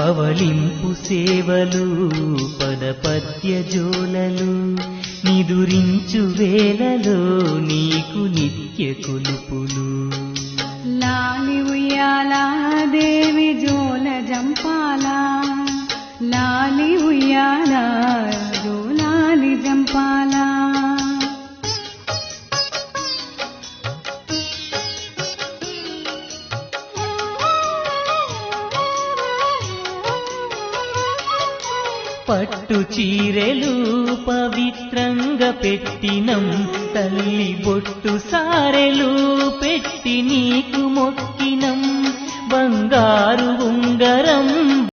పవళింపు సేవలు పదపద్య జోలలు నిదురించు వేళలో నీకు నిత్య కొలుపులు. లాలి ఉయ్యాలా దేవి జోల జంపాలా, లాలి ఉయ్యాలా జోలాలి జంపాలా. పట్టు చీరెలు పవిత్రంగా పెట్టినం, తల్లి బొట్టు సారెలు పెట్టి నీకు మొక్కినం, బంగారు ఉంగరం